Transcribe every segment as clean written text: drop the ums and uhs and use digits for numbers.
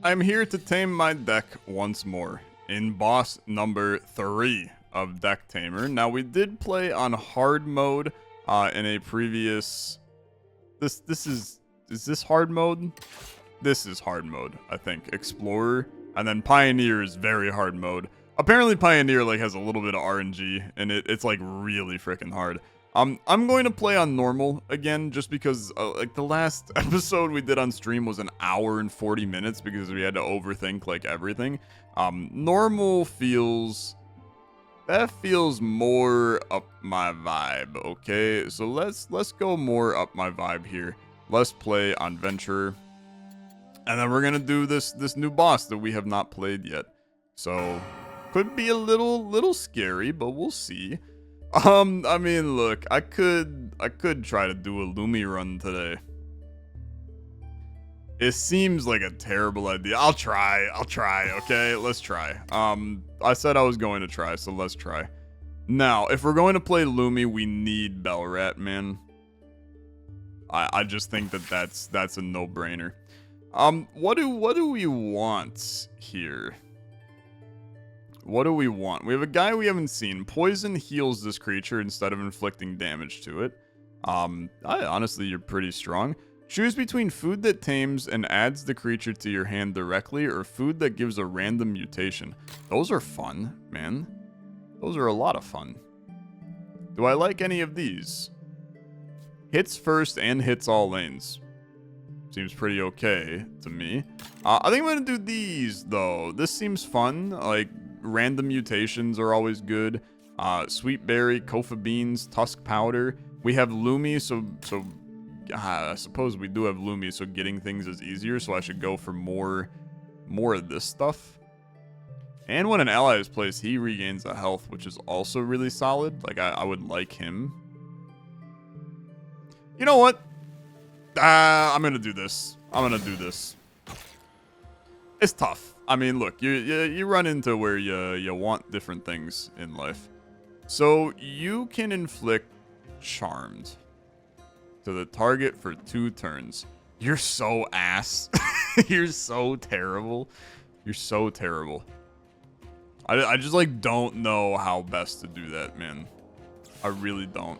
I'm here to tame my deck once more in boss number 3 of Decktamer. Now we did play on hard mode in a previous. Is this hard mode? This is hard mode, I think. Explorer, and then Pioneer is very hard mode. Apparently Pioneer like has a little bit of RNG and it's like really freaking hard. I'm going to play on normal again just because like the last episode we did on stream was an hour and 40 minutes because we had to overthink like everything. Normal feels more up my vibe, okay? So let's go more up my vibe here. Let's play on Venturer. And then we're going to do this new boss that we have not played yet. So could be a little scary, but we'll see. I mean, look, I could try to do a Lumi run today. It seems like a terrible idea. I'll try, okay? Let's try. I said I was going to try, so let's try. Now, if we're going to play Lumi, we need Bellrat, man. I just think that's a no-brainer. What do we want here? What do we want? We have a guy we haven't seen. Poison heals this creature instead of inflicting damage to it. Honestly, you're pretty strong. Choose between food that tames and adds the creature to your hand directly or food that gives a random mutation. Those are fun, man. Those are a lot of fun. Do I like any of these? Hits first and hits all lanes. Seems pretty okay to me. I think I'm going to do these, though. This seems fun. Like, random mutations are always good. Sweet berry, kofa beans, tusk powder. We have Lumi, so I suppose we do have Lumi, so getting things is easier. So I should go for more of this stuff. And when an ally is placed, he regains a health, which is also really solid. Like I would like him. You know what? I'm gonna do this. It's tough. I mean, look, you run into where you want different things in life. So you can inflict Charmed to the target for 2 turns. You're so ass. You're so terrible. You're so terrible. I just like don't know how best to do that, man. I really don't.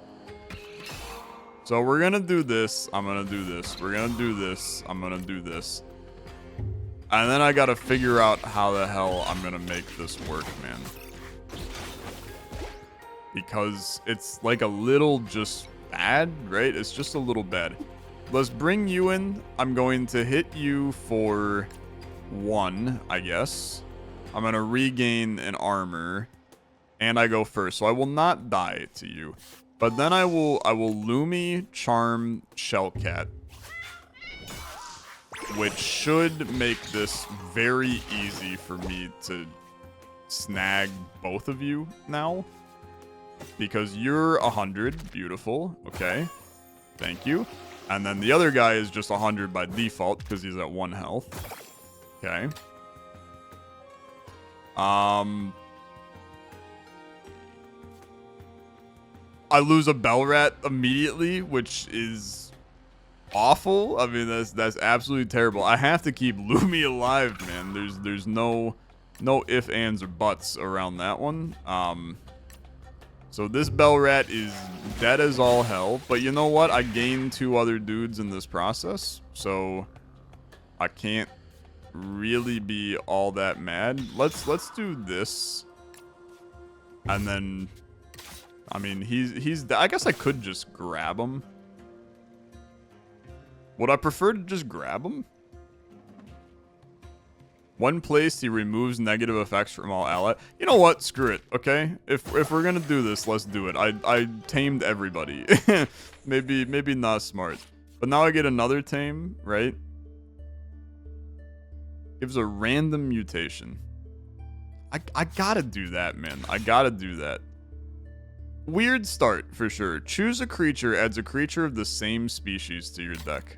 So we're gonna do this. I'm gonna do this. We're gonna do this. I'm gonna do this. And then I gotta figure out how the hell I'm gonna make this work, man. Because it's like a little just bad, right? It's just a little bad. Let's bring you in. I'm going to hit you for 1, I guess. I'm gonna regain an armor. And I go first. So I will not die to you. But then I will Lumi, Charm, Shellcat. Which should make this very easy for me to snag both of you now. Because you're 100. Beautiful. Okay. Thank you. And then the other guy is just 100 by default because he's at 1 health. Okay. I lose a Bellrat immediately, which is awful. I mean, that's absolutely terrible. I have to keep Lumi alive, man. There's no ifs, ands, or buts around that one. So this Bellrat is dead as all hell. But you know what? I gained 2 other dudes in this process, so I can't really be all that mad. Let's do this, and then. I mean, he's. I guess I could just grab him. Would I prefer to just grab him? When placed, he removes negative effects from all allies. You know what? Screw it. Okay, if we're gonna do this, let's do it. I tamed everybody. maybe not smart, but now I get another tame, right? Gives a random mutation. I gotta do that, man. I gotta do that. Weird start, for sure. Choose a creature, adds a creature of the same species to your deck.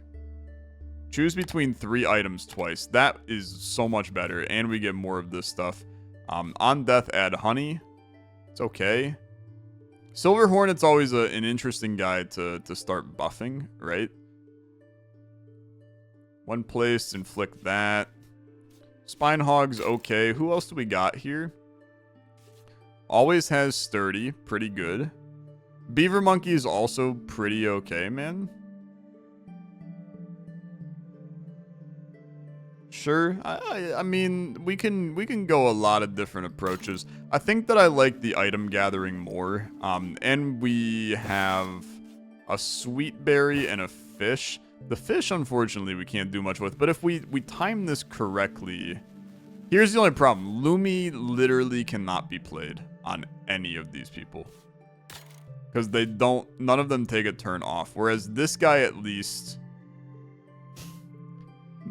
Choose between 3 items twice. That is so much better, and we get more of this stuff. On death, add honey. It's okay. Silver Hornet's always an interesting guy to start buffing, right? When placed, inflict that. Spinehog's okay. Who else do we got here? Always has Sturdy. Pretty good. Beaver Monkey is also pretty okay, man. Sure. I mean, we can go a lot of different approaches. I think that I like the item gathering more. And we have a sweet berry and a fish. The fish, unfortunately, we can't do much with. But if we time this correctly, here's the only problem. Lumi literally cannot be played on any of these people. Because none of them take a turn off. Whereas this guy at least...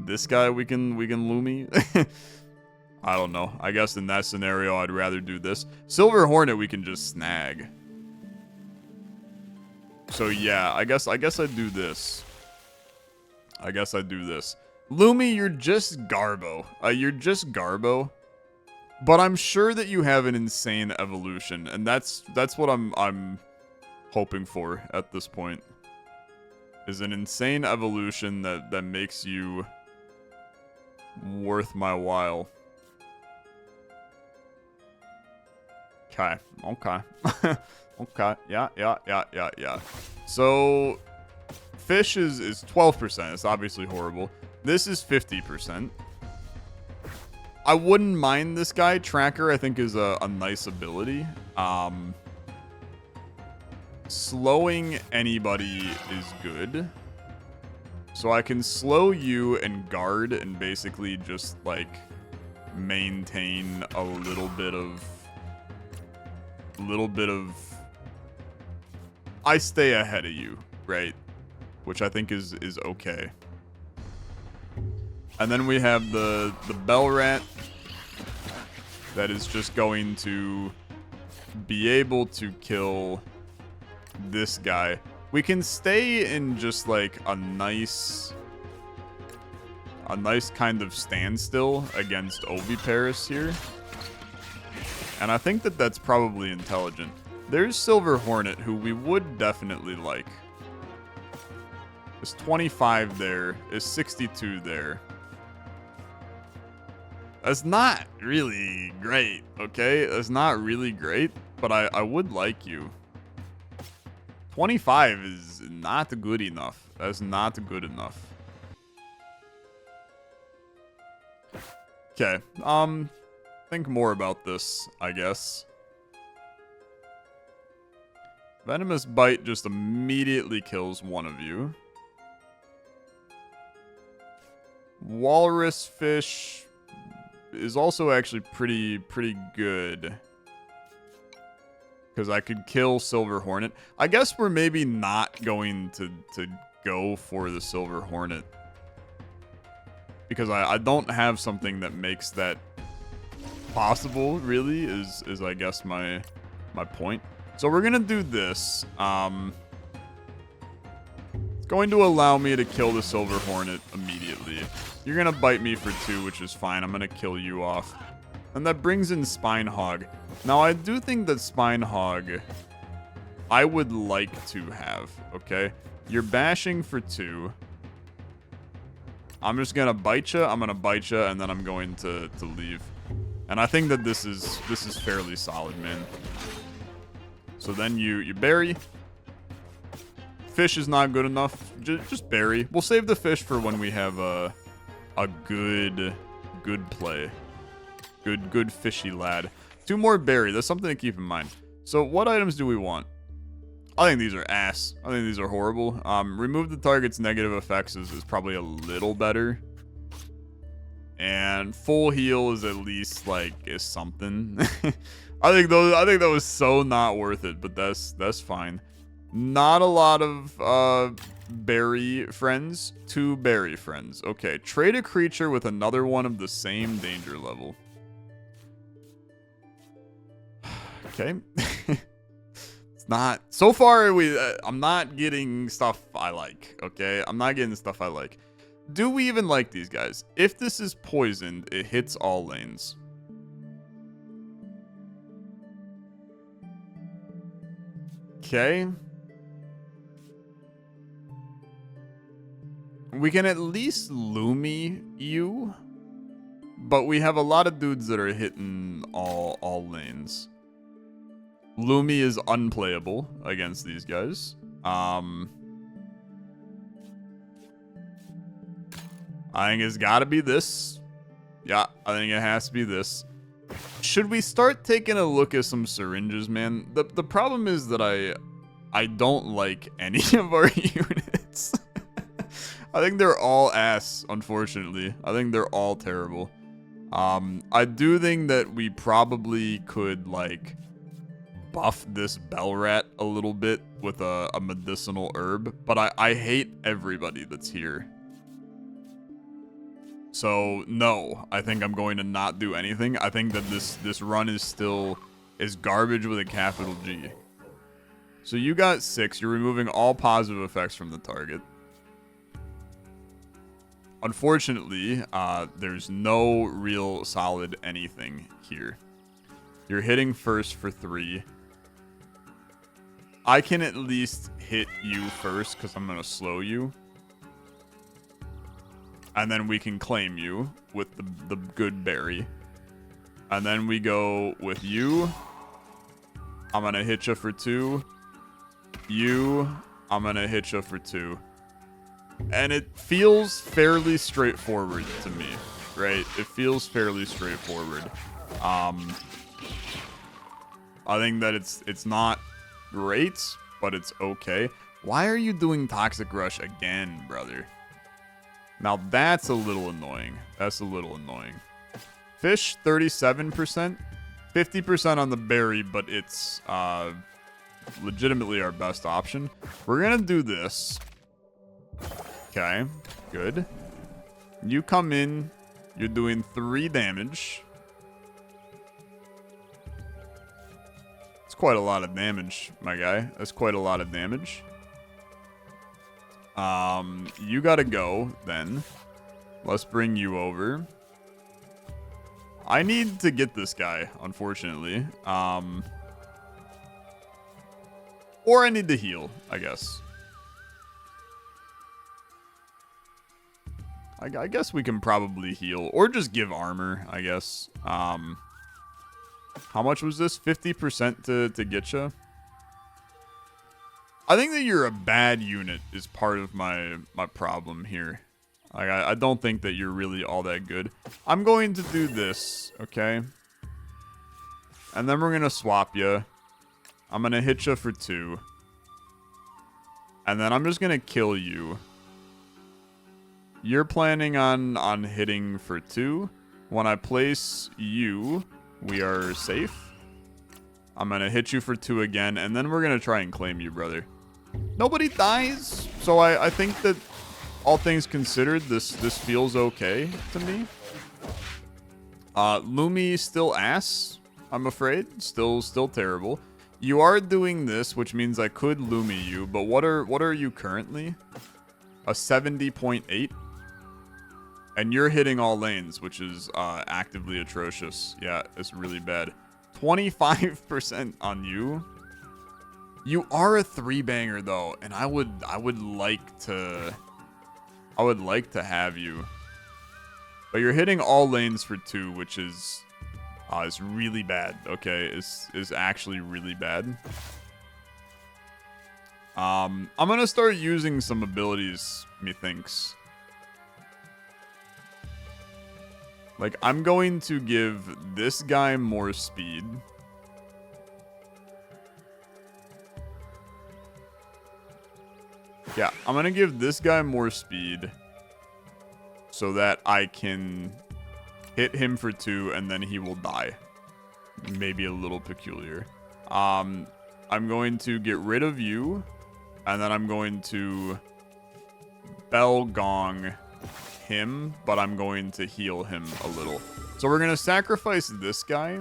This guy we can Lumi. I don't know. I guess in that scenario I'd rather do this. Silver Hornet we can just snag. So yeah, I guess I'd do this. Lumi, you're just Garbo. You're just Garbo. But I'm sure that you have an insane evolution, and that's what I'm hoping for at this point. Is an insane evolution that makes you worth my while. Okay. Okay. Yeah. So fish is 12%. It's obviously horrible. This is 50%. I wouldn't mind this guy. Tracker, I think, is a nice ability. Slowing anybody is good. So I can slow you and guard and basically just, like, maintain a little bit of... I stay ahead of you, right? Which I think is okay. And then we have the bell rat that is just going to be able to kill this guy. We can stay in just like a nice kind of standstill against Oviparous here. And I think that that's probably intelligent. There's Silver Hornet, who we would definitely like. Is 25 there, is 62 there. That's not really great, okay? That's not really great, but I would like you. 25 is not good enough. That's not good enough. Okay, think more about this, I guess. Venomous Bite just immediately kills one of you. Walrus Fish is also actually pretty good. Because I could kill Silver Hornet. I guess we're maybe not going to go for the Silver Hornet. Because I don't have something that makes that possible, really, is I guess my point. So we're going to do this. It's going to allow me to kill the Silver Hornet immediately. You're going to bite me for 2, which is fine. I'm going to kill you off. And that brings in Spinehog. Now, I do think that Spinehog I would like to have, okay? You're bashing for 2. I'm just going to bite you. I'm going to bite you, and then I'm going to leave. And I think that this is fairly solid, man. So then you bury. Fish is not good enough. Just bury. We'll save the fish for when we have a good play. Good fishy lad. 2 more berry. That's something to keep in mind. So what items do we want? I think these are ass. I think these are horrible. Remove the target's negative effects is probably a little better. And full heal is at least like is something. I think that was so not worth it, but that's fine. Not a lot of berry friends. 2 berry friends. Okay, trade a creature with another one of the same danger level. Okay. It's not so far. I'm not getting stuff I like. Okay, I'm not getting stuff I like. Do we even like these guys? If this is poisoned, it hits all lanes. Okay. We can at least Lumi you. but we have a lot of dudes that are hitting all lanes. Lumi is unplayable against these guys. I think it's got to be this. Yeah, I think it has to be this. Should we start taking a look at some syringes, man? The problem is that I don't like any of our units. I think they're all ass, unfortunately. I think they're all terrible. I do think that we probably could, like, buff this bell rat a little bit with a medicinal herb, but I hate everybody that's here. So, no, I think I'm going to not do anything. I think that this run is garbage with a capital G. So you got 6. You're removing all positive effects from the target. Unfortunately, there's no real solid anything here. You're hitting first for 3. I can at least hit you first because I'm going to slow you. And then we can claim you with the good berry. And then we go with you. I'm going to hit you for 2. You, I'm going to hit you for 2. And it feels fairly straightforward to me, right? It feels fairly straightforward. I think that it's not great, but it's okay. Why are you doing Toxic Rush again, brother? Now that's a little annoying. That's a little annoying. Fish, 37%. 50% on the berry, but it's legitimately our best option. We're going to do this. Okay, good. You come in. You're doing 3 damage. It's quite a lot of damage, my guy. That's quite a lot of damage. You gotta go, then. Let's bring you over. I need to get this guy, unfortunately. Or I need to heal, I guess. I guess we can probably heal. Or just give armor, I guess. How much was this? 50% to get you? I think that you're a bad unit is part of my problem here. Like, I don't think that you're really all that good. I'm going to do this, okay? And then we're going to swap you. I'm going to hit you for 2. And then I'm just going to kill you. You're planning on hitting for 2. When I place you, we are safe. I'm going to hit you for 2 again, and then we're going to try and claim you, brother. Nobody dies, so I think that all things considered, this feels okay to me. Lumi still ass, I'm afraid. Still terrible. You are doing this, which means I could Lumi you, but what are you currently? A 70.8? And you're hitting all lanes, which is actively atrocious. Yeah, it's really bad. 25% on you. You are a 3-banger though, and I would like to have you. But you're hitting all lanes for 2, which is really bad. Okay, is actually really bad. I'm gonna start using some abilities, methinks. Like, I'm going to give this guy more speed. Yeah, I'm going to give this guy more speed so that I can hit him for 2 and then he will die. Maybe a little peculiar. I'm going to get rid of you, and then I'm going to bell gong him, but I'm going to heal him a little. So we're going to sacrifice this guy.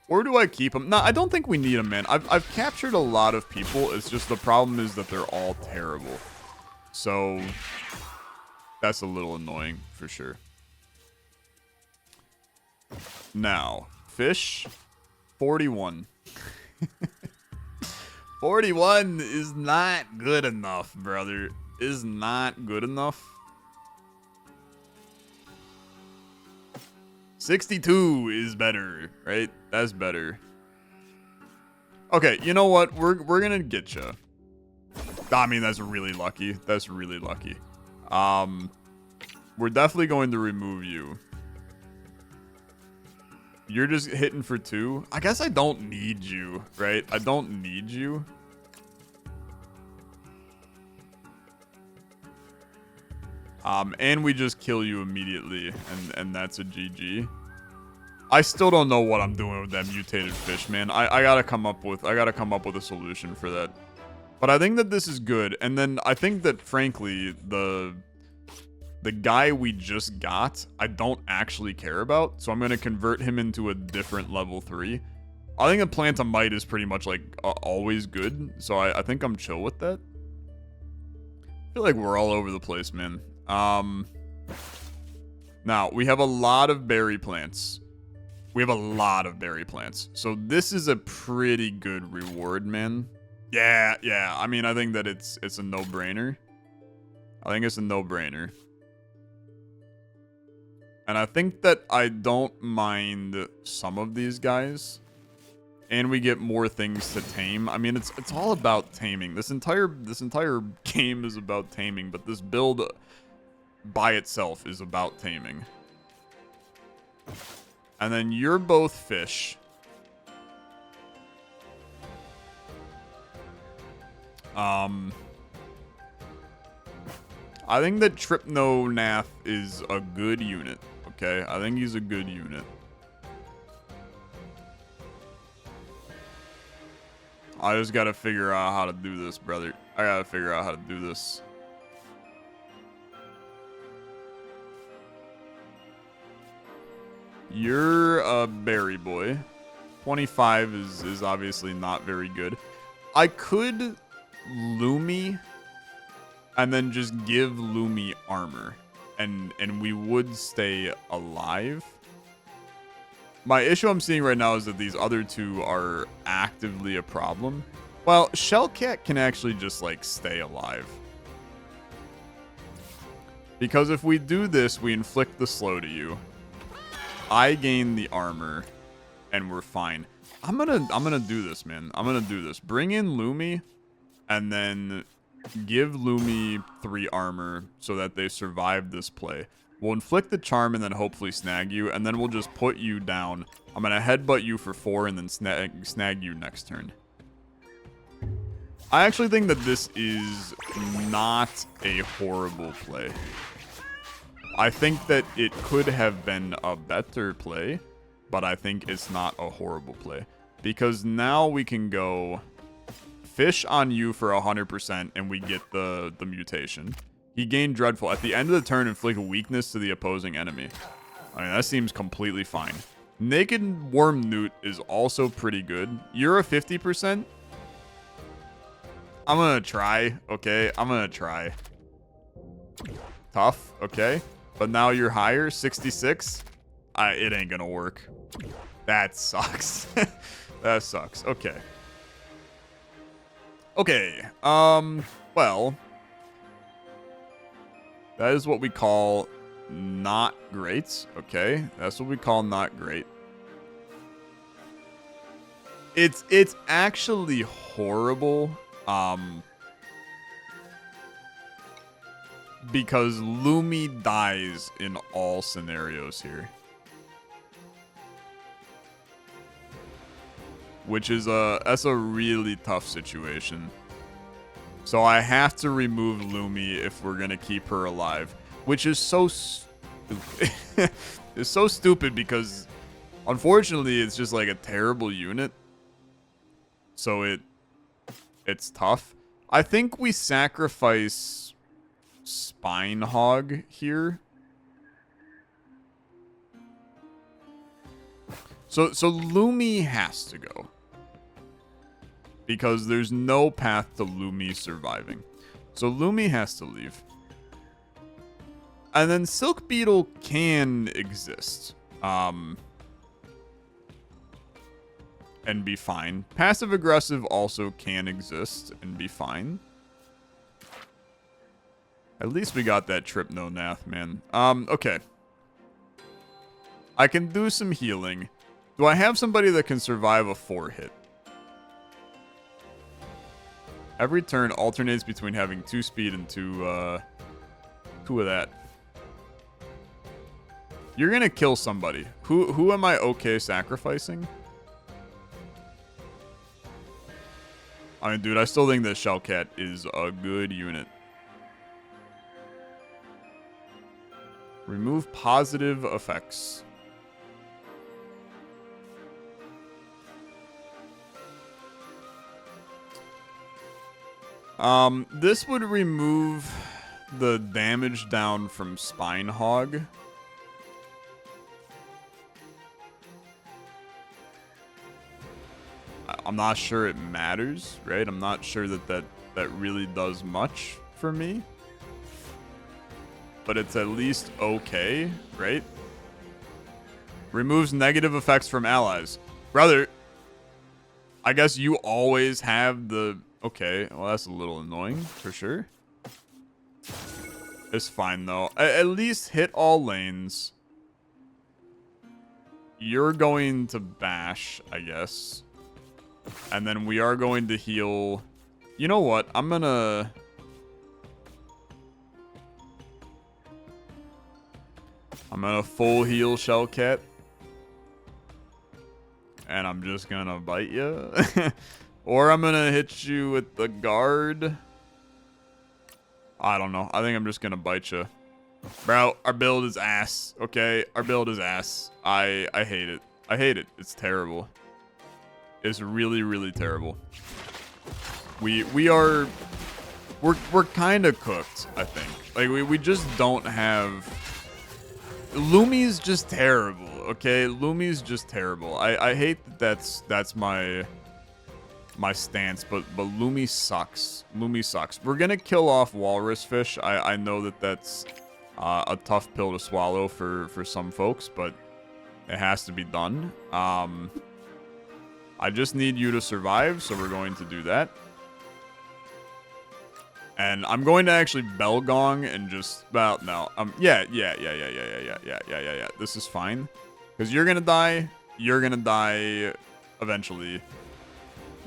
Or do I keep him? No, I don't think we need him, man. I've captured a lot of people. It's just the problem is that they're all terrible. So that's a little annoying for sure. Now, fish, 41. 41 is not good enough, brother. Is not good enough. 62 is better, right? That's better. Okay, you know what? We're gonna get you. I mean, that's really lucky. That's really lucky. We're definitely going to remove you. You're just hitting for 2. I guess I don't need you, right? I don't need you. And we just kill you immediately, and that's a GG. I still don't know what I'm doing with that mutated fish, man. I gotta come up with a solution for that. But I think that this is good, and then I think that frankly the guy we just got, I don't actually care about, so I'm gonna convert him into a different level 3. I think a plant of might is pretty much like always good, so I think I'm chill with that. I feel like we're all over the place, man. Now, we have a lot of berry plants. So this is a pretty good reward, man. Yeah. I mean, I think that it's a no-brainer. And I think that I don't mind some of these guys. And we get more things to tame. I mean, it's all about taming. This entire game is about taming, but this build by itself is about taming. And then you're both fish. I think that Tripnonath is a good unit. Okay, I think he's a good unit. I just gotta figure out how to do this, brother. I gotta figure out how to do this. You're a berry boy. 25 is obviously not very good. I could Lumi and then just give Lumi armor. And we would stay alive. My issue I'm seeing right now is that these other two are actively a problem. Well, Shellcat can actually just, like, stay alive. Because if we do this, we inflict the slow to you. I gain the armor, and we're fine. I'm gonna do this, man. I'm gonna do this. Bring in Lumi, and then give Lumi 3 armor so that they survive this play. We'll inflict the charm and then hopefully snag you, and then we'll just put you down. I'm gonna headbutt you for 4 and then snag you next turn. I actually think that this is not a horrible play. I think that it could have been a better play, but I think it's not a horrible play. Because now we can go fish on you for 100% and we get the mutation. He gained Dreadful. At the end of the turn, inflict weakness to the opposing enemy. I mean, that seems completely fine. Naked Worm Newt is also pretty good. You're a 50%. I'm gonna try, okay? I'm gonna try. Tough, okay? But now you're higher, 66. It ain't gonna work. That sucks. That sucks. Okay. Okay. Well, that is what we call not great. Okay, that's what we call not great. It's actually horrible. Because Lumi dies in all scenarios here. Which is that's a really tough situation. So I have to remove Lumi if we're gonna keep her alive. Which is so stupid. It's so stupid because unfortunately it's just like a terrible unit. So it's tough. I think we sacrifice Spine Hog here. So Lumi has to go. Because there's no path to Lumi surviving. So Lumi has to leave. And then Silk Beetle can exist. And be fine. Passive Aggressive also can exist and be fine. At least we got that Tripnonath, man. Okay. I can do some healing. Do I have somebody that can survive a 4-hit? Every turn alternates between having 2 speed and 2 of that. You're gonna kill somebody. Who am I okay sacrificing? I mean, dude, I still think that Shellcat is a good unit. Remove positive effects. This would remove the damage down from Spine Hog. I'm not sure it matters, right? I'm not sure that really does much for me. But it's at least okay, right? Removes negative effects from allies. Brother, I guess you always have the... Okay, well, that's a little annoying, for sure. It's fine, though. At least hit all lanes. You're going to bash, I guess. And then we are going to heal... You know what? I'm gonna full heal Shellcat. And I'm just gonna bite you. Or I'm gonna hit you with the guard. I don't know. I think I'm just gonna bite you. Bro, our build is ass. Okay? Our build is ass. I hate it. I hate it. It's terrible. It's really, really terrible. We're kind of cooked, I think. Like, we just don't have... Lumi's just terrible, okay? Lumi's just terrible. I hate that's my stance, but Lumi sucks. Lumi sucks. We're gonna kill off Walrus Fish. I know that's a tough pill to swallow for some folks, but it has to be done. I just need you to survive, so we're going to do that. And I'm going to actually bell gong and just... Well, no. Yeah. This is fine. Because you're going to die. You're going to die eventually.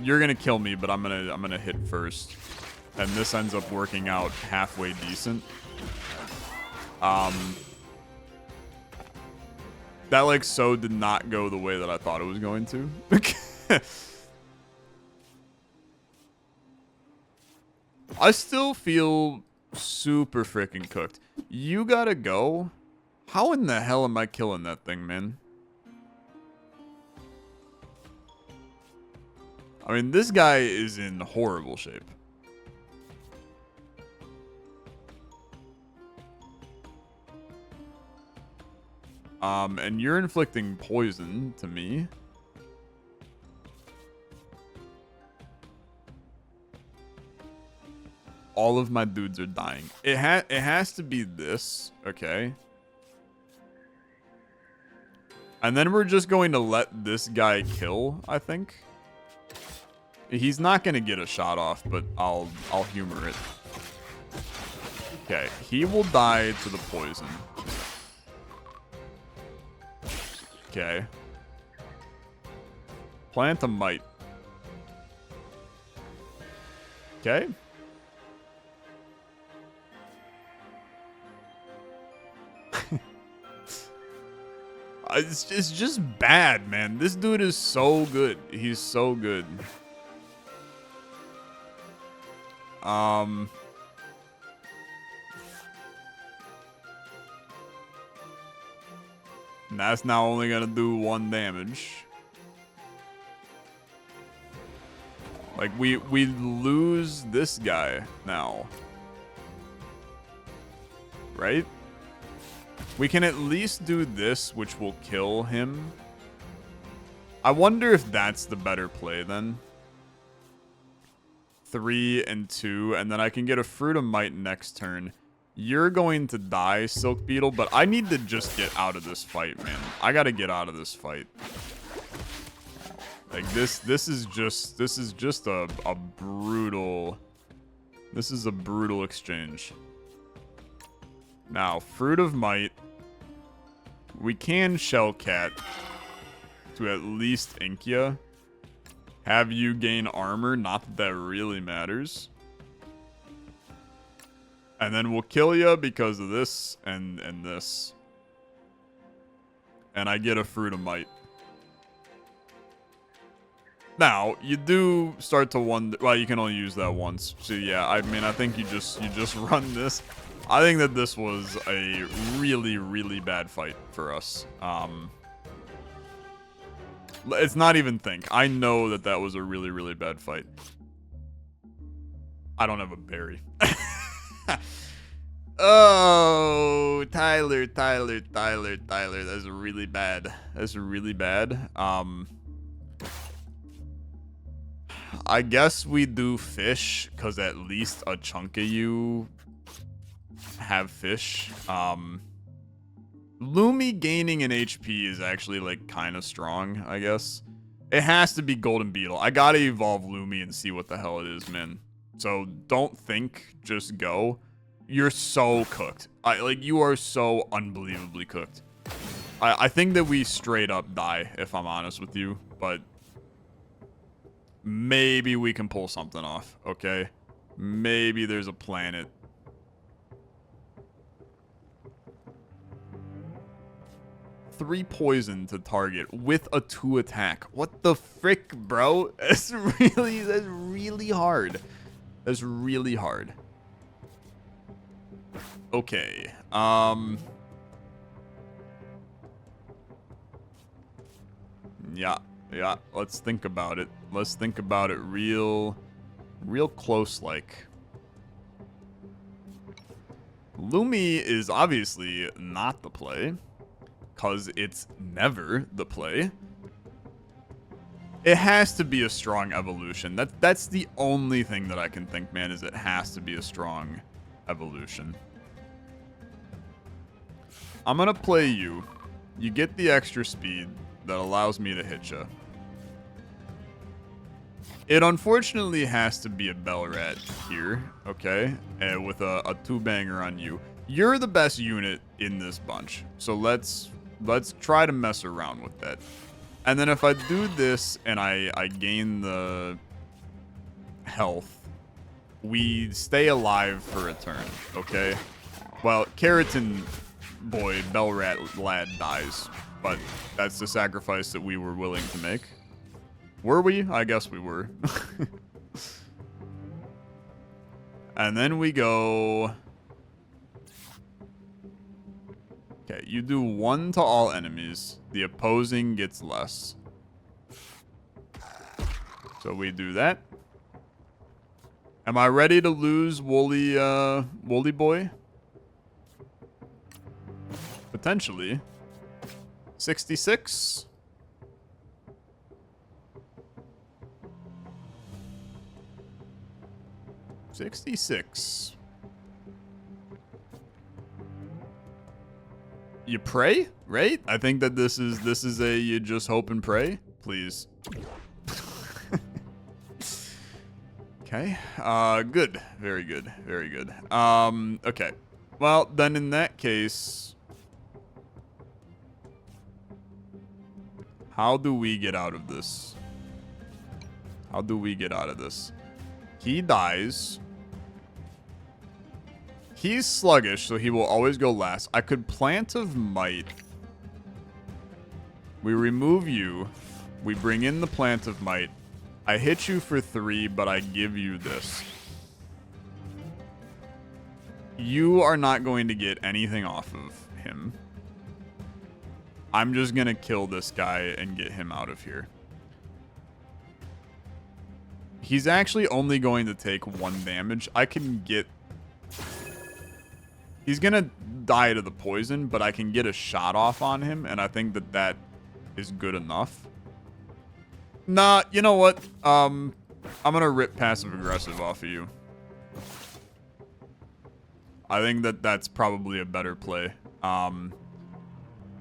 You're going to kill me, but I'm going to hit first. And this ends up working out halfway decent. That, like, so did not go the way that I thought it was going to. I still feel super freaking cooked. You gotta go. How in the hell am I killing that thing, man? I mean, this guy is in horrible shape. And you're inflicting poison to me. All of my dudes are dying. It has to be this, okay? And then we're just going to let this guy kill, I think. He's not going to get a shot off, but I'll humor it. Okay, he will die to the poison. Okay. Plant a mite. Okay. It's just bad, man. This dude is so good. He's so good. And that's now only gonna do 1 damage. Like, we lose this guy now. Right? We can at least do this, which will kill him. I wonder if that's the better play, then. 3 and 2, and then I can get a Fruit of Might next turn. You're going to die, Silk Beetle, but I need to just get out of this fight, man. I gotta get out of this fight. Like, this is just a brutal... This is a brutal exchange. Now, Fruit of Might. We can Shellcat to at least Inkia. Have you gain armor, not that that really matters. And then we'll kill you because of this and this. And I get a Fruit of Might. Now, you do start to wonder... Well, you can only use that once. So, yeah, I mean, I think you just run this. I think that this was a really, really bad fight for us. It's not even think. I know that that was a really, really bad fight. I don't have a berry. Oh, Tyler. That's really bad. That's really bad. I guess we do fish, because at least a chunk of you have fish. Lumi gaining an HP is actually, like, kind of strong, I guess. It has to be Golden Beetle. I gotta evolve Lumi and see what the hell it is, man. So, don't think, just go. You're so cooked. Like, you are so unbelievably cooked. I think that we straight up die, if I'm honest with you, but maybe we can pull something off, okay? Maybe there's a planet. Three poison to target with a 2 attack. What the frick, bro? That's really hard. That's really hard. Okay. Yeah. Let's think about it. Let's think about it real close like. Lumi is obviously not the play, because it's never the play. It has to be a strong evolution. That's the only thing that I can think, man, is it has to be a strong evolution. I'm gonna play you. You get the extra speed that allows me to hit you. It unfortunately has to be a Bellrat here, okay? And with a 2-banger on you. You're the best unit in this bunch, so let's try to mess around with that. And then if I do this and I gain the health, we stay alive for a turn, okay? Well, Keratin boy, Bellrat lad dies, but that's the sacrifice that we were willing to make. Were we? I guess we were. And then we go... Okay, you do 1 to all enemies. The opposing gets less. So we do that. Am I ready to lose Woolly Boy? Potentially. 66. You pray, right? I think that this is a you just hope and pray, please. Okay. Good. Very good. Very good. Okay. Well, then in that case, how do we get out of this? How do we get out of this? He dies. He's sluggish, so he will always go last. I could Plant of Might. We remove you. We bring in the Plant of Might. I hit you for 3, but I give you this. You are not going to get anything off of him. I'm just going to kill this guy and get him out of here. He's actually only going to take 1 damage. I can get... He's going to die to the poison, but I can get a shot off on him, and I think that that is good enough. Nah, you know what? I'm going to rip passive aggressive off of you. I think that that's probably a better play.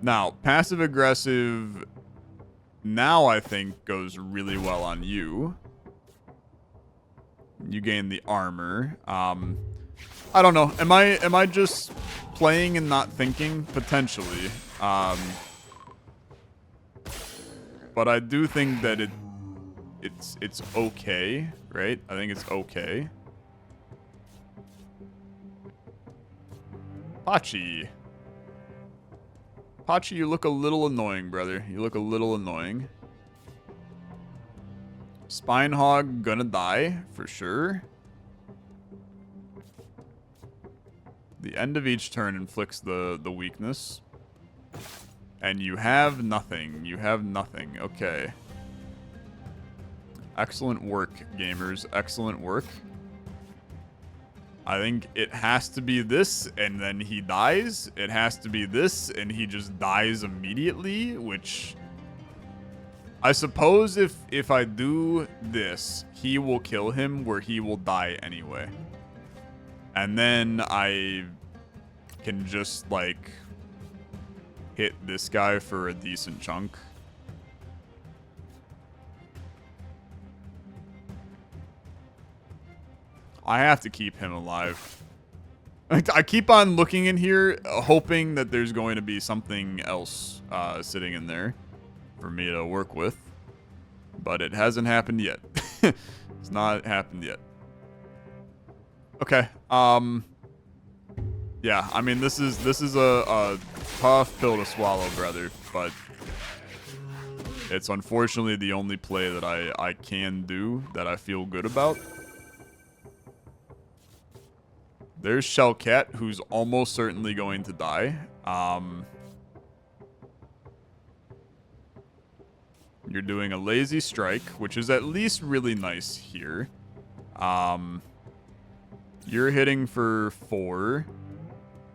Now, passive aggressive now I think goes really well on you. You gain the armor. I don't know. Am I just playing and not thinking? Potentially. But I do think that it's okay, right? I think it's okay. Pachi. Pachi, you look a little annoying, brother. You look a little annoying. Spinehog gonna die, for sure. The end of each turn inflicts the weakness. And you have nothing. You have nothing. Okay. Excellent work, gamers. Excellent work. I think it has to be this, and then he dies. It has to be this, and he just dies immediately, which... I suppose if I do this, he will kill him where he will die anyway. And then I can just, like, hit this guy for a decent chunk. I have to keep him alive. I keep on looking in here, hoping that there's going to be something else sitting in there for me to work with. But it hasn't happened yet. It's not happened yet. Okay. Yeah, I mean, this is a tough pill to swallow, brother. But it's unfortunately the only play that I can do that I feel good about. There's Shellcat, who's almost certainly going to die. You're doing a lazy strike, which is at least really nice here. You're hitting for 4.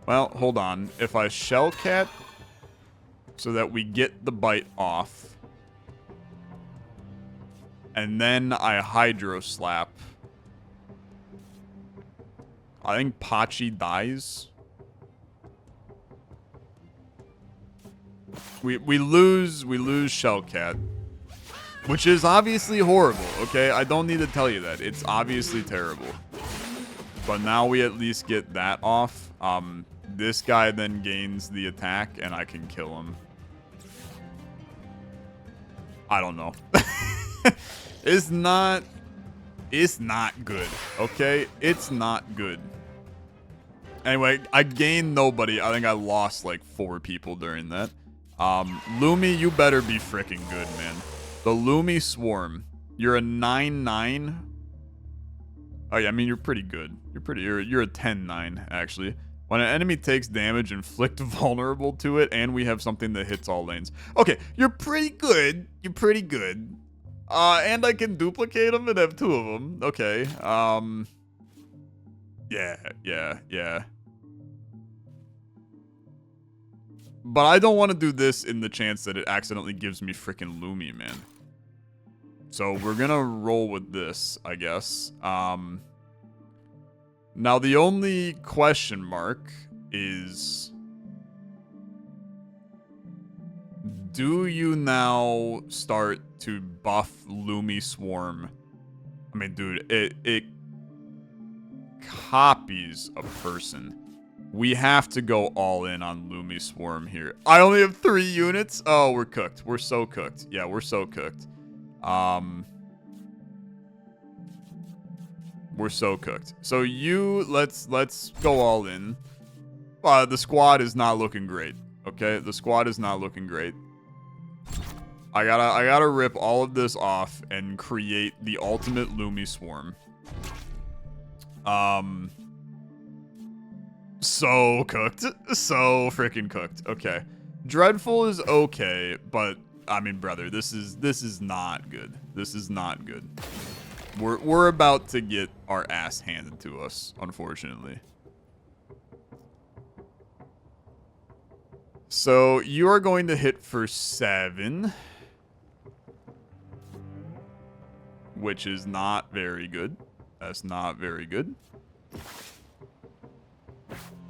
Well, hold on. If I Shellcat so that we get the bite off, and then I Hydro Slap, I think Pachi dies. We lose Shellcat, which is obviously horrible, okay? I don't need to tell you that. It's obviously terrible. But now we at least get that off. This guy then gains the attack, and I can kill him. I don't know. It's not good, okay? It's not good. Anyway, I gained nobody. I think I lost like 4 people during that. Lumi, you better be freaking good, man. The Lumi Swarm. You're a 9-9. Oh yeah, I mean, you're pretty good. You're a 10-9, actually. When an enemy takes damage, inflict vulnerable to it, and we have something that hits all lanes. Okay, you're pretty good. You're pretty good. And I can duplicate them and have 2 of them. Okay. Yeah. But I don't want to do this in the chance that it accidentally gives me freaking Lumi, man. So we're gonna roll with this, I guess. Now the only question mark is, do you now start to buff Lumi Swarm? I mean, dude, it copies a person. We have to go all in on Lumi Swarm here. I only have 3 units? Oh, we're cooked. We're so cooked. Yeah, we're so cooked. We're so cooked. So let's go all in. The squad is not looking great. Okay, the squad is not looking great. I gotta rip all of this off and create the ultimate Lumi Swarm. So cooked. So freaking cooked. Okay. Dreadful is okay, but I mean, brother, this is not good. This is not good. We're about to get our ass handed to us, unfortunately. So you are going to hit for 7, which is not very good. That's not very good.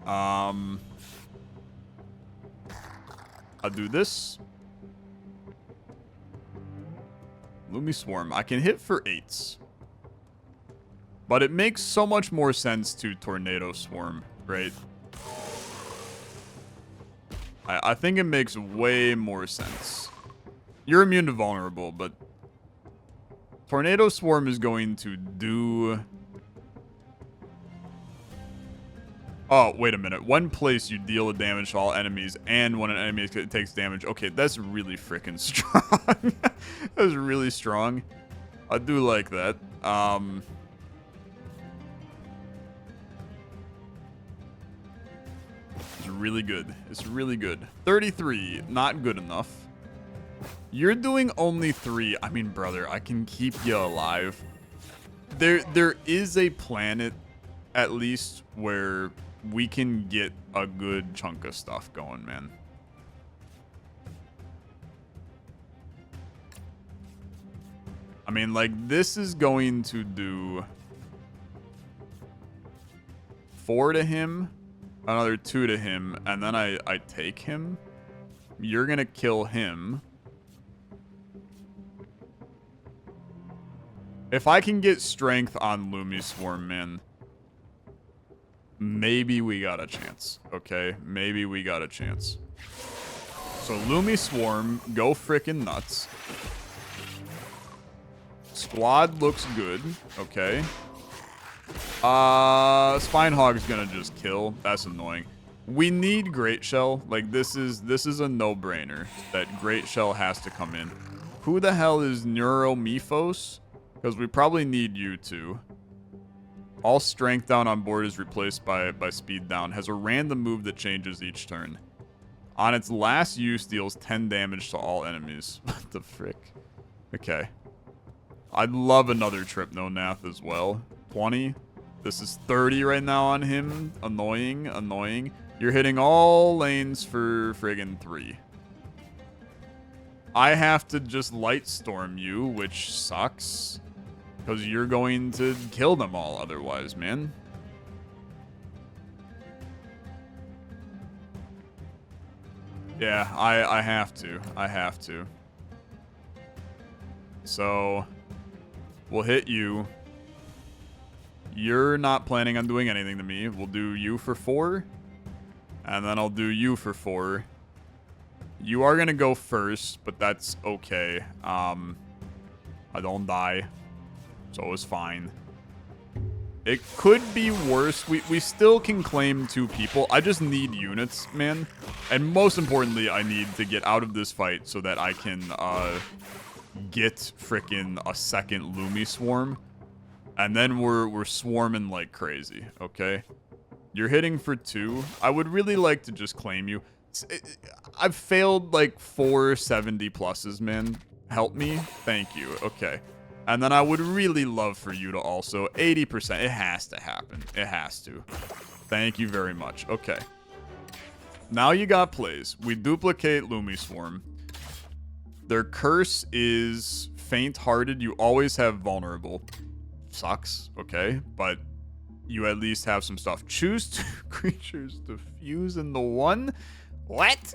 I'll do this. Lumi Swarm. I can hit for 8s. But it makes so much more sense to Tornado Swarm, right? I think it makes way more sense. You're immune to vulnerable, but Tornado Swarm is going to do... Oh, wait a minute. One place you deal the damage to all enemies, and when an enemy takes damage. Okay, that's really freaking strong. That's really strong. I do like that. It's really good. It's really good. 33, not good enough. You're doing only 3. I mean, brother, I can keep you alive. There is a planet, at least, where we can get a good chunk of stuff going, man. I mean, like, this is going to do 4 to him, another 2 to him, and then I take him. You're gonna kill him. If I can get strength on Lumi Swarm, man, maybe we got a chance, okay? Maybe we got a chance. So Lumi Swarm, go frickin' nuts. Squad looks good, okay. Spine Hog's gonna just kill. That's annoying. We need Great Shell. Like, this is a no-brainer that Great Shell has to come in. Who the hell is Neuromephos? Because we probably need you too. All strength down on board is replaced by speed down. Has a random move that changes each turn. On its last use, deals 10 damage to all enemies. What the frick? Okay. I'd love another Trip No Nath as well. 20. This is 30 right now on him. Annoying, annoying. You're hitting all lanes for friggin' 3. I have to just Light Storm you, which sucks. Because you're going to kill them all otherwise, man. Yeah, I have to. I have to. So, we'll hit you. You're not planning on doing anything to me. We'll do you for 4. And then I'll do you for 4. You are going to go first, but that's okay. I don't die. So it's fine. It could be worse. We still can claim 2 people. I just need units, man. And most importantly, I need to get out of this fight so that I can get frickin' a second Lumi Swarm. And then we're swarming like crazy, okay? You're hitting for 2. I would really like to just claim you. I've failed like 4 70 pluses, man. Help me? Thank you. Okay. And then I would really love for you to also 80%. It has to happen. It has to. Thank you very much. Okay. Now you got plays. We duplicate Lumi Swarm. Their curse is faint-hearted. You always have vulnerable. Sucks. Okay. But you at least have some stuff. Choose 2 creatures to fuse into 1. What?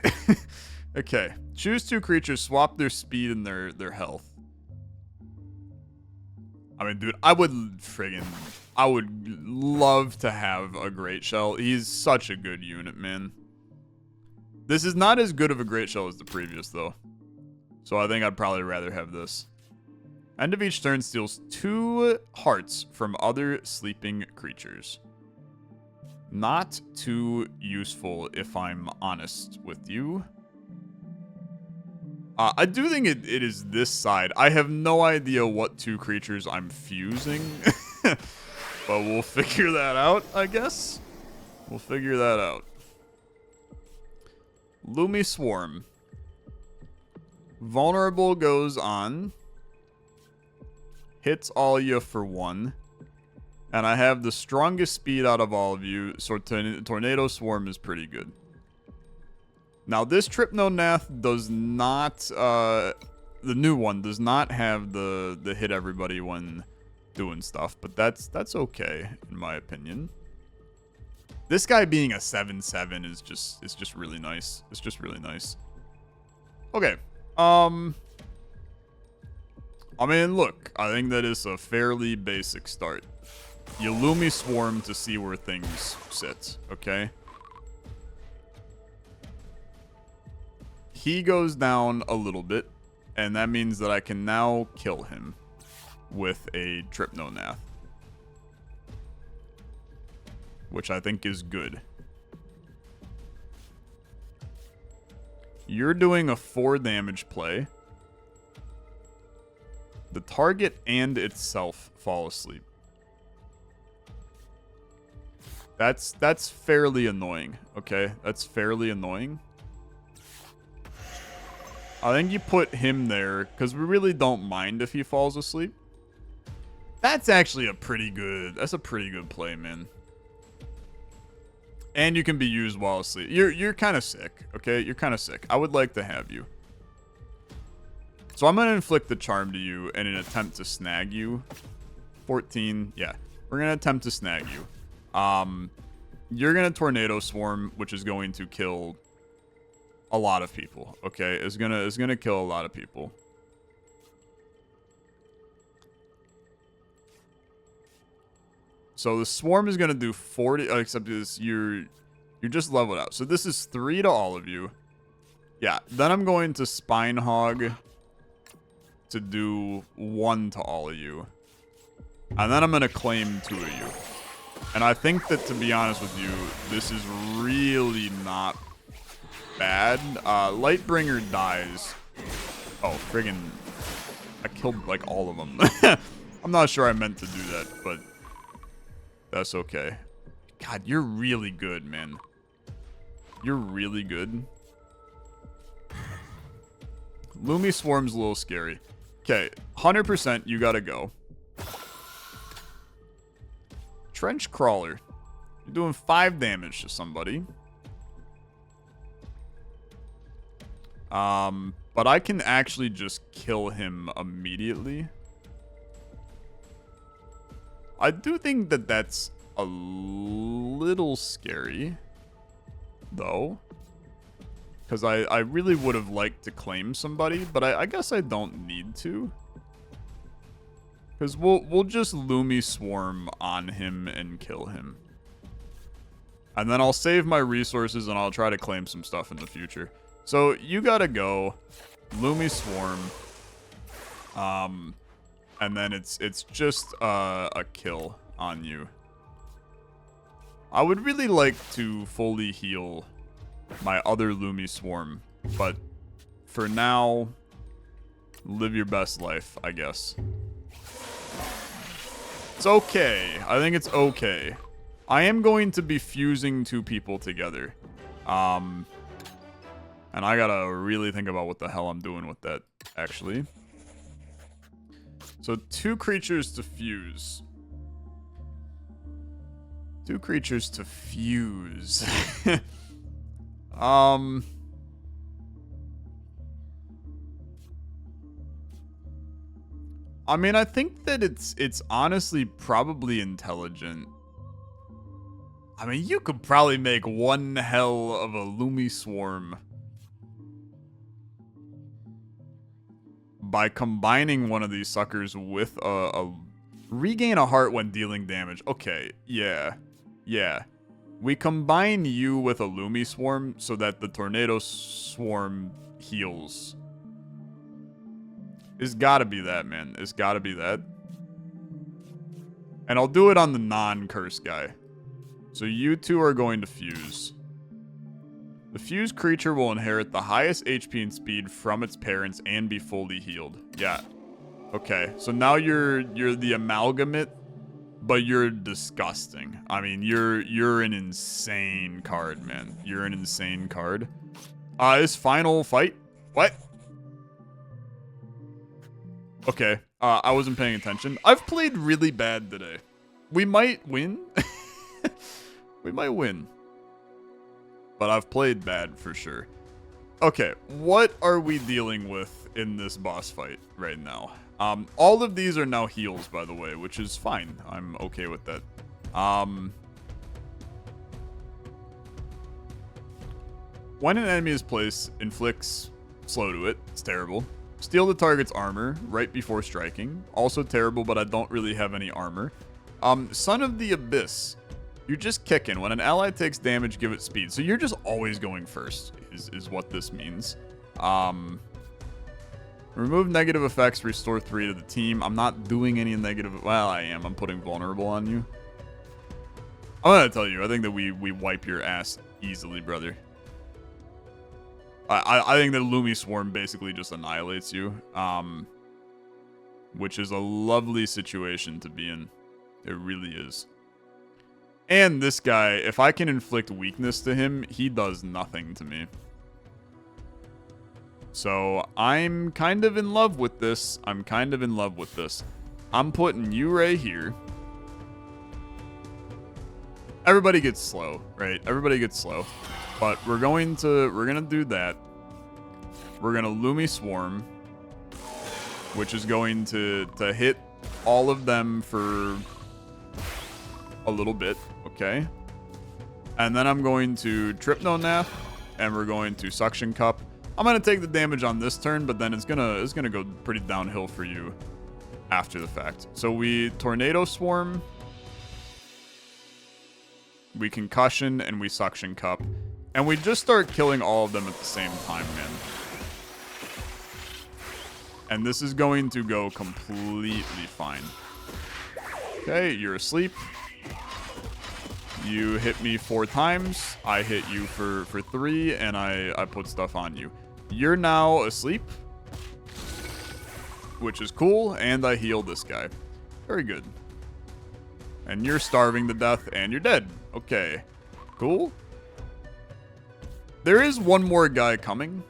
Okay. Choose 2 creatures. Swap their speed and their health. I mean, dude, I would love to have a Great Shell. He's such a good unit, man. This is not as good of a Great Shell as the previous, though. So I think I'd probably rather have this. End of each turn steals 2 hearts from other sleeping creatures. Not too useful, if I'm honest with you. I do think it is this side. I have no idea what 2 creatures I'm fusing. But we'll figure that out, I guess. We'll figure that out. Lumi Swarm. Vulnerable goes on. Hits all you for 1. And I have the strongest speed out of all of you, so Tornado Swarm is pretty good. Now, this Trip No Nath does not, the new one does not have the hit everybody when doing stuff, but that's okay, in my opinion. This guy being a 7/7 is just really nice. It's just really nice. Okay. I mean, look, I think that is a fairly basic start. You Lumi Swarm to see where things sit, okay? he goes down a little bit, and that means that I can now kill him with a Tripnonath, which I think is good. You're doing a 4 damage play. The target and itself fall asleep. That's fairly annoying, okay? That's fairly annoying. I think you put him there because we really don't mind if he falls asleep. That's actually a pretty good play, man. And you can be used while asleep. You're kind of sick, okay? You're kind of sick. I would like to have you. So I'm going to inflict the charm to you in an attempt to snag you. 14. Yeah. We're going to attempt to snag you. You're going to Tornado Swarm, which is going to kill a lot of people, okay? It's going to kill a lot of people. So the swarm is going to do 40, except this you're just leveled out. So this is 3 to all of you. Yeah, then I'm going to Spine Hog to do 1 to all of you. And then I'm going to claim 2 of you. And I think that, to be honest with you, this is really not bad. Lightbringer dies. Oh, friggin'. I killed, like, all of them. I'm not sure I meant to do that, but that's okay. God, you're really good, man. You're really good. Lumi Swarm's a little scary. Okay, 100% you gotta go. Trench Crawler. You're doing 5 damage to somebody. But I can actually just kill him immediately. I do think that that's a little scary, though. Because I really would have liked to claim somebody, but I guess I don't need to. Because we'll just Lumi Swarm on him and kill him. And then I'll save my resources and I'll try to claim some stuff in the future. So you gotta go. Lumi Swarm. And then it's just a kill on you. I would really like to fully heal my other Lumi Swarm, but for now, live your best life, I guess. It's okay. I think it's okay. I am going to be fusing 2 people together. And I gotta really think about what the hell I'm doing with that, actually. So 2 creatures to fuse. 2 creatures to fuse. I mean, I think that it's honestly probably intelligent. I mean, you could probably make one hell of a Lumi Swarm by combining one of these suckers with a regain a heart when dealing damage. Okay, yeah. We combine you with a Lumi Swarm so that the Tornado Swarm heals. It's gotta be that, man. It's gotta be that. And I'll do it on the non-curse guy. So you 2 are going to fuse. The fused creature will inherit the highest HP and speed from its parents and be fully healed. Yeah. Okay, so now you're the amalgamate, but you're disgusting. I mean, you're an insane card, man. You're an insane card. This final fight? What? Okay, I wasn't paying attention. I've played really bad today. We might win. We might win. But I've played bad for sure. Okay, what are we dealing with in this boss fight right now? All of these are now heals, by the way, which is fine. I'm okay with that. When an enemy is placed, inflicts slow to it. It's terrible. Steal the target's armor right before striking. Also terrible, but I don't really have any armor. Son of the Abyss. You're just kicking. When an ally takes damage, give it speed. So you're just always going first, is what this means. Remove negative effects, restore 3 to the team. I'm not doing any negative. Well, I am. I'm putting vulnerable on you. I'm gonna tell you, I think that we wipe your ass easily, brother. I think that Lumi Swarm basically just annihilates you. Which is a lovely situation to be in. It really is. And this guy, if I can inflict weakness to him, he does nothing to me. So I'm kind of in love with this. I'm putting you right here. Everybody gets slow, right? Everybody gets slow. But we're gonna do that. We're gonna Lumi Swarm, which is going to hit all of them for a little bit, okay? And then I'm going to Trip No Nap, and we're going to Suction Cup. I'm gonna take the damage on this turn, but then it's gonna go pretty downhill for you after the fact. So we Tornado Swarm, we Concussion, and we Suction Cup. And we just start killing all of them at the same time, man. And this is going to go completely fine. Okay, you're asleep. You hit me 4 times. I hit you for 3, and I put stuff on you. You're now asleep, which is cool, and I heal this guy. Very good. And you're starving to death, and you're dead. Okay, cool. There is one more guy coming.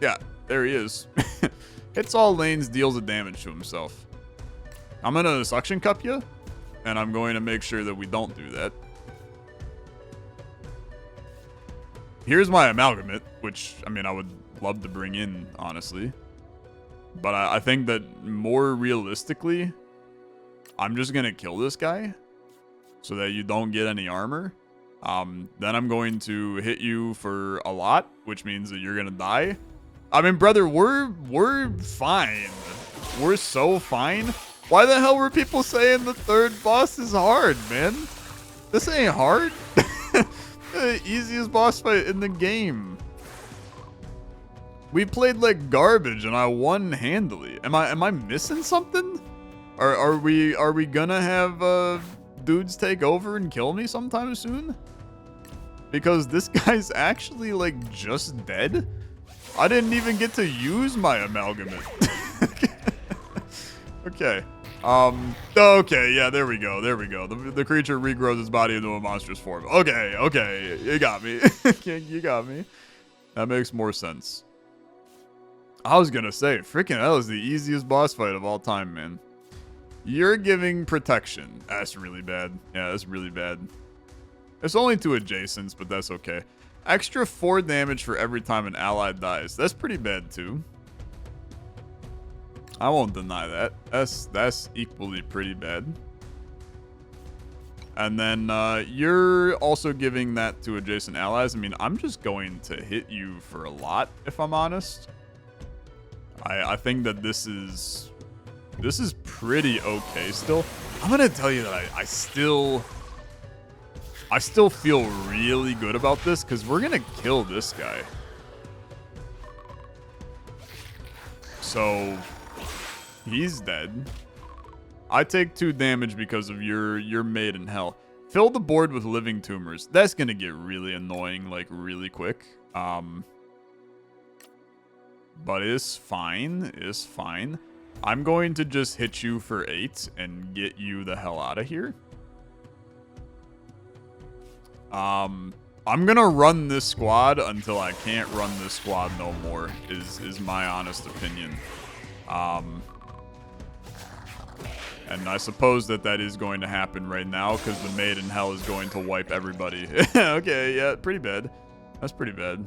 Yeah, there he is. Hits all lanes, deals a damage to himself. I'm going to Suction Cup you, and I'm going to make sure that we don't do that. Here's my Amalgamate, which, I mean, I would love to bring in, honestly. But I think that more realistically, I'm just going to kill this guy so that you don't get any armor. Then I'm going to hit you for a lot, which means that you're going to die. I mean, brother, we're fine. We're so fine. Why the hell were people saying the third boss is hard, man? This ain't hard. The easiest boss fight in the game. We played like garbage and I won handily. Am I missing something? Are we gonna have dudes take over and kill me sometime soon? Because this guy's actually like just dead. I didn't even get to use my Amalgamate. Okay. Okay, yeah, there we go. The creature regrows its body into a monstrous form. Okay, you got me. You got me. That makes more sense. I was gonna say, freaking hell is the easiest boss fight of all time, man. You're giving protection. That's really bad. Yeah, that's really bad. It's only 2 adjacents, but that's okay. Extra 4 damage for every time an ally dies. That's pretty bad, too. I won't deny that. That's equally pretty bad. And then you're also giving that to adjacent allies. I mean, I'm just going to hit you for a lot, if I'm honest. I think that this is pretty okay still. I'm gonna tell you that I still feel really good about this because we're gonna kill this guy. So he's dead. I take 2 damage because of your made in hell. Fill the board with living tumors. That's gonna get really annoying, like really quick. But it's fine. It's fine. I'm going to just hit you for 8 and get you the hell out of here. I'm gonna run this squad until I can't run this squad no more, is my honest opinion. And I suppose that is going to happen right now because the maid in hell is going to wipe everybody. Okay, yeah, pretty bad. That's pretty bad.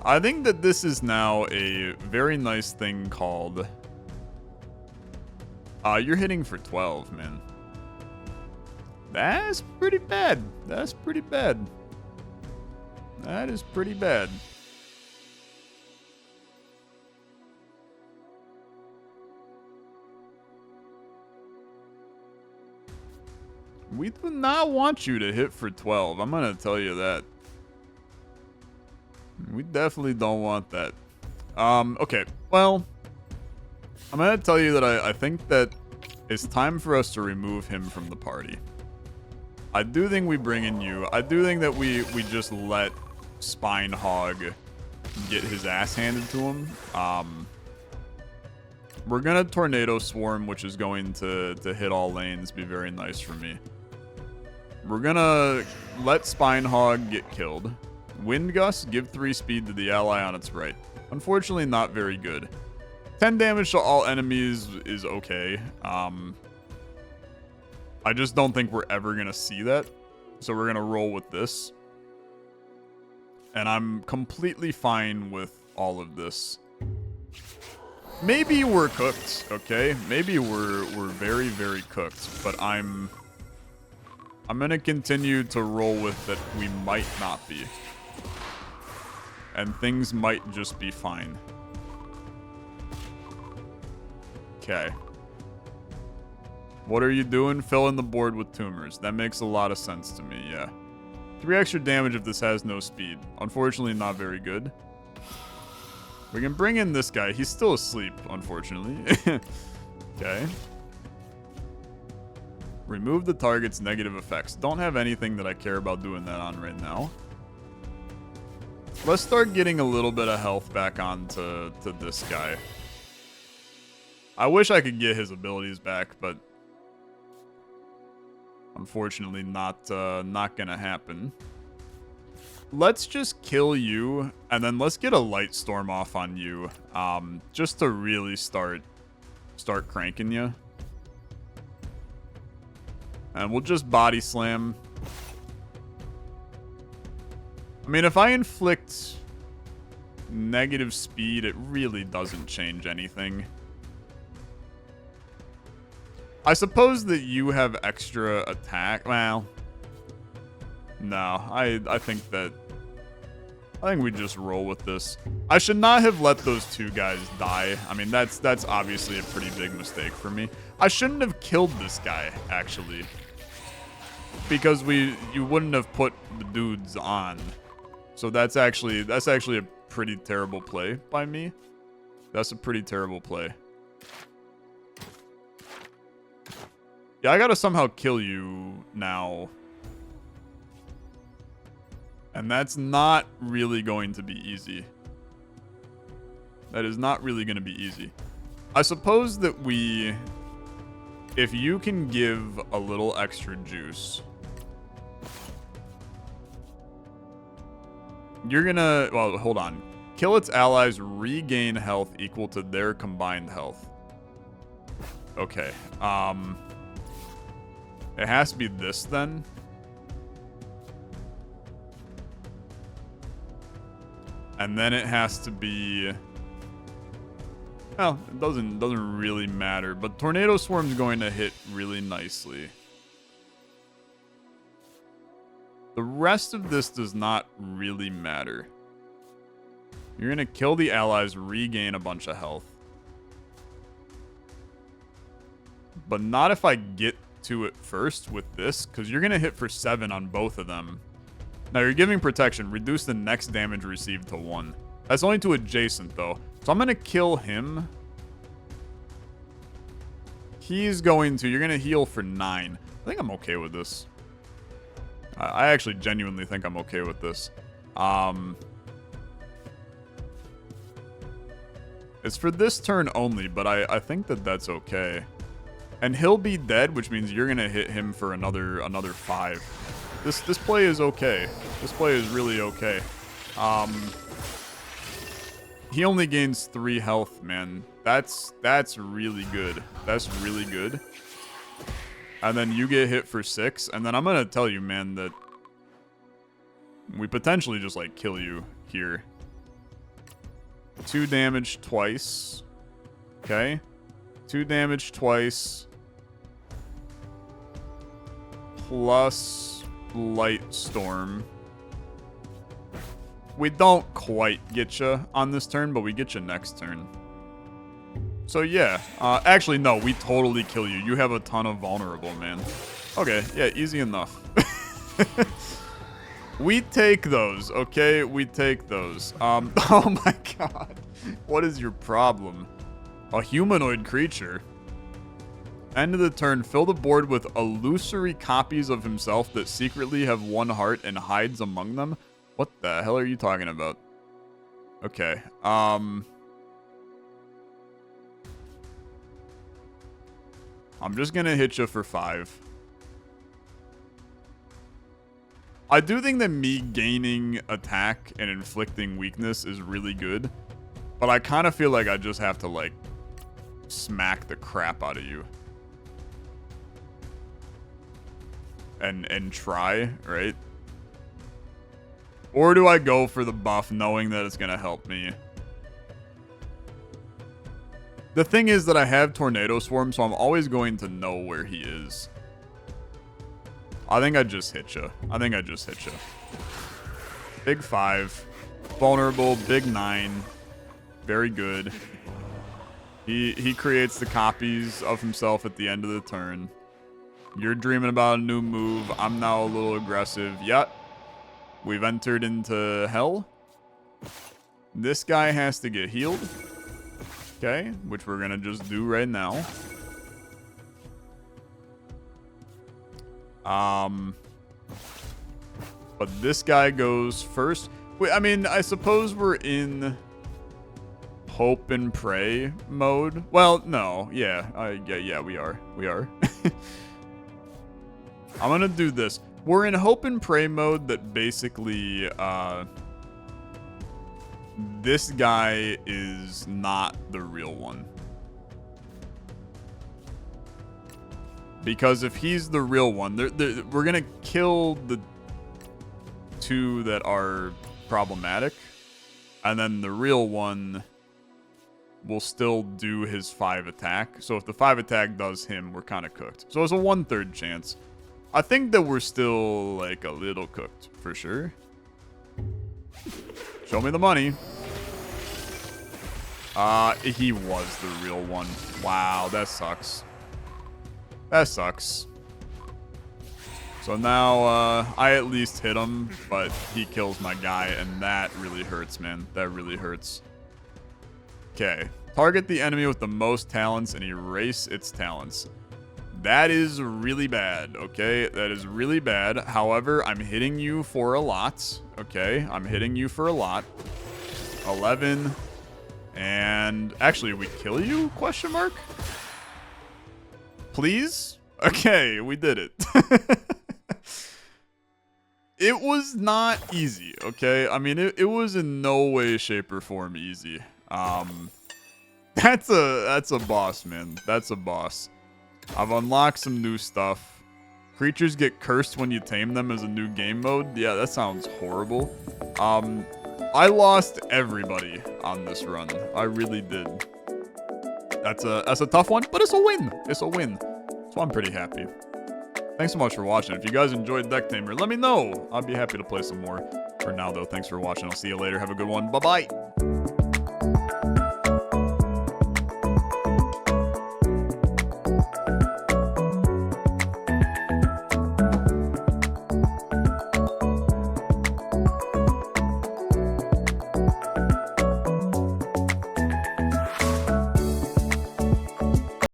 I think that this is now a very nice thing called... you're hitting for 12, man. That's pretty bad. That's pretty bad. That is pretty bad. We do not want you to hit for 12. I'm going to tell you that. We definitely don't want that. Okay, well, I'm gonna tell you that I think that it's time for us to remove him from the party. I do think we bring in you. I do think that we just let Spine Hog get his ass handed to him. We're gonna Tornado Swarm, which is going to hit all lanes, be very nice for me. We're gonna let Spine Hog get killed. Wind Gust, give 3 speed to the ally on its right. Unfortunately, not very good. 10 damage to all enemies is okay. I just don't think we're ever gonna see that. So we're gonna roll with this. And I'm completely fine with all of this. Maybe we're cooked, okay? Maybe we're very, very cooked, but I'm gonna continue to roll with that we might not be. And things might just be fine. Okay. What are you doing? Fill in the board with tumors. That makes a lot of sense to me, yeah. 3 extra damage if this has no speed. Unfortunately, not very good. We can bring in this guy. He's still asleep, unfortunately. Okay. Remove the target's negative effects. Don't have anything that I care about doing that on right now. Let's start getting a little bit of health back onto this guy. I wish I could get his abilities back, but unfortunately not gonna happen. Let's just kill you, and then let's get a Light Storm off on you, just to really start cranking you. And we'll just Body Slam. I mean, if I inflict negative speed, it really doesn't change anything. I suppose that you have extra attack. Well, no, I think we just roll with this. I should not have let those 2 guys die. I mean, that's obviously a pretty big mistake for me. I shouldn't have killed this guy, actually, because you wouldn't have put the dudes on. So that's actually a pretty terrible play by me. That's a pretty terrible play. Yeah, I gotta somehow kill you now. And that's not really going to be easy. That is not really going to be easy. I suppose that if you can give a little extra juice, you're gonna, well, hold on. Kill its allies, regain health equal to their combined health. Okay. It has to be this then. And then it has to be, well, it doesn't really matter, but Tornado Swarm's going to hit really nicely. The rest of this does not really matter. You're going to kill the allies, regain a bunch of health. But not if I get to it first with this, because you're going to hit for 7 on both of them. Now, you're giving protection. Reduce the next damage received to 1. That's only to adjacent, though. So I'm going to kill him. You're going to heal for 9. I think I'm okay with this. I actually genuinely think I'm okay with this. It's for this turn only, but I think that that's okay. And he'll be dead, which means you're going to hit him for another 5. This play is okay. This play is really okay. He only gains 3 health, man. That's really good. That's really good. And then you get hit for 6, and then I'm gonna tell you, man, that we potentially just like kill you here. 2 damage twice. Okay. 2 damage twice. Plus Light Storm. We don't quite get you on this turn, but we get you next turn. So yeah, actually no, we totally kill you. You have a ton of vulnerable, man. Okay, yeah, easy enough. We take those, okay? We take those. Oh my god. What is your problem? A humanoid creature. End of the turn, fill the board with illusory copies of himself that secretly have one heart and hides among them. What the hell are you talking about? Okay, I'm just gonna hit you for 5. I do think that me gaining attack and inflicting weakness is really good, but I kind of feel like I just have to, like, smack the crap out of you. And try, right? Or do I go for the buff knowing that it's going to help me? The thing is that I have Tornado Swarm, so I'm always going to know where he is. I think I just hit you. Big 5. Vulnerable. Big 9. Very good. He creates the copies of himself at the end of the turn. You're dreaming about a new move. I'm now a little aggressive. Yep. We've entered into hell. This guy has to get healed. Okay, which we're going to just do right now. But this guy goes first. Wait, I mean, I suppose we're in hope and pray mode. Well, no. Yeah, yeah, we are. I'm going to do this. We're in hope and pray mode that basically, this guy is not the real one. Because if he's the real one, we're going to kill the 2 that are problematic. And then the real one will still do his 5 attack. So if the 5 attack does him, we're kind of cooked. So it's a 1/3 chance. I think that we're still, like, a little cooked, for sure. Show me the money. He was the real one. Wow, that sucks. That sucks. So now, I at least hit him, but he kills my guy, and that really hurts, man. That really hurts. Okay. Target the enemy with the most talents and erase its talents. That is really bad, okay? That is really bad. However, I'm hitting you for a lot, okay? I'm hitting you for a lot. 11. And actually, we kill you? Question mark? Please? Okay, we did it. It was not easy, okay? I mean, it was in no way, shape, or form easy. That's a boss, man. That's a boss. I've unlocked some new stuff. Creatures get cursed when you tame them as a new game mode. Yeah, that sounds horrible. I lost everybody on this run. I really did. That's a tough one, but it's a win. It's a win. So I'm pretty happy. Thanks so much for watching. If you guys enjoyed Decktamer, let me know. I'd be happy to play some more. For now, though, thanks for watching. I'll see you later. Have a good one. Bye-bye.